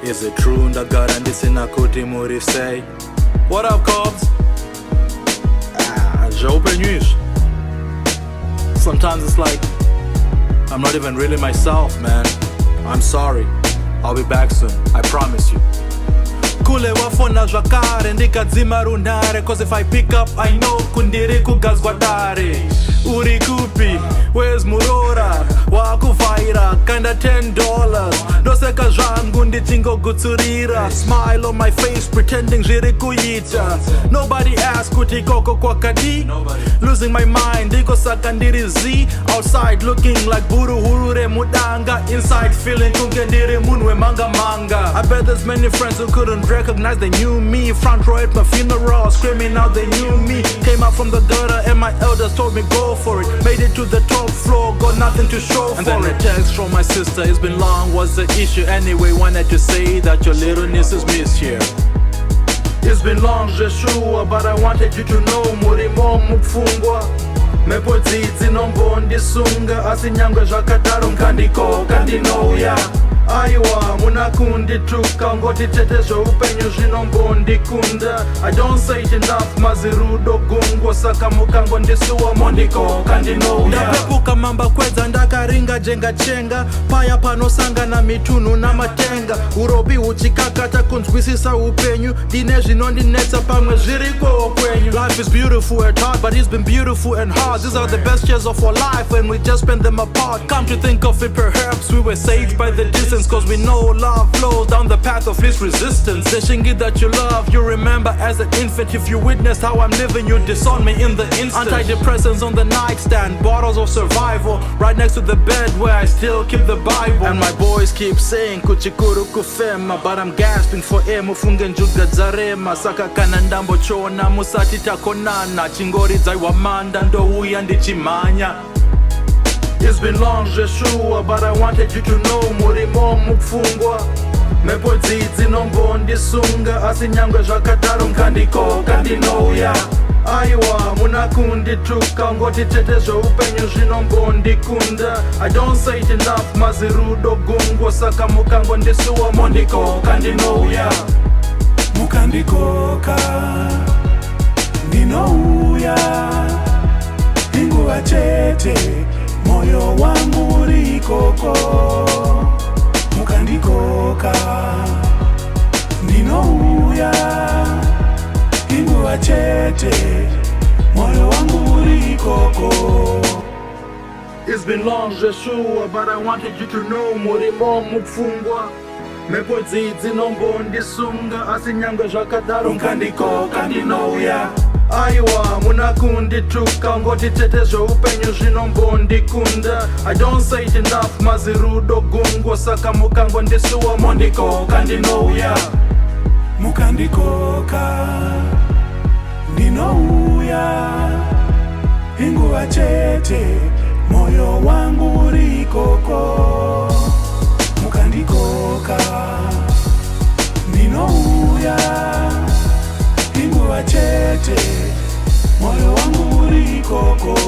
Is it true ndagara ndisina kuti muri sei? What up, Cobbs? J'openyu izvi. Sometimes it's like I'm not even really myself, man. I'm sorry. I'll be back soon. I promise you. Kule wafona zvakare ndikadzima runhare, cause if I pick up I know kundiri kugadzwa dare. Uri kupi? Where's Murora? Wakuvhaira kinda $10. Ndoseka zvangu ndichingogutsirira. Smile on my face pretending zviri kuita. Nobody asked kuti koko kwakadi. Losing my mind ndikosaka ndiri Z. Outside looking like buruhuru remudanga. Inside feeling kunge ndiri munhu wemanga manga. I bet there's many friends who couldn't recognize they knew me. Front row at my funeral screaming out they knew me. Came out from the gutter and my elders told me go for it. Made it to the top floor, got nothing to show for it. And then a text from my sister, it's been long, what's the issue? Anyway, wanted to say that your little niece is missed here. It's been long, je sure, but I wanted you to know murimo mupfungwa. Mepo dzidzi nombondisunga, asi nyangwe zvakadaro Mukandikoka Ndinouya. Aiwa munakundituka ngoti tete zveupenyu zvinombondikunda. I don't say it enough, mazirudo gungwa saka mukangondisuwa Mukandikoka Ndinouya. Ndapepuka mamba kwedza ndakaringa jenga chenga, paya panosangana mitunhu namatenga. Urobi huchikakata kunzwisisa upenyu, ndine zvinondinetsa pamwe zviriko kwenyu. Life is beautiful at heart, but it's been beautiful and hard. These are the best years of our life when we just spend them apart. Come to think of it, perhaps we were saved by the distance, cause we know love flows down the path of least resistance. The Shingi that you love, you remember as an infant. If you witnessed how I'm living, you disown me in the instant. Antidepressants on the nightstand, bottles of survival right next to the bed where I still keep the Bible. And my boys keep saying kuchikuru kufema, but I'm gasping for air. Mufunge njuga dzarema, saka kana ndambochona musati takonana. Chingoridza iwamanda ndouya ndichimanya. It's been long, je sure, but I wanted you to know murimo mupfungwa. Mepo dzidzi nombondisunga, asi nyangwe zvakadaro Mukandikoka Ndinouya. Aiwa munakundituka ngoti tete zveupenyu zvinombondikunda. I don't say it enough, mazirudo gungwa saka mukangondisuwa Mukandikoka Ndinouya. Mukandikoka Ndinouya, inguva chete moyo wangu uri koko. Mukandikoka Ndinouya, inguva chete moyo wangu uri koko. It's been long, je sure, but I wanted you to know murimo mupfungwa. Mepo dzidzi nombondisunga, asi nyangwe zvakadaro Mukandikoka Ndinouya. Aiwa munakundituka ngoti tete zveupenyu zvinombondikunda. I don't say it enough, mazirudo gungwa saka mukangondisuwa Mukandikoka Ndinouya. Mukandikoka Ndinouya, inguva chete moyo wangu uri koko. Mukandikoka Ndinouya, inguva chete moyo wangu uri koko.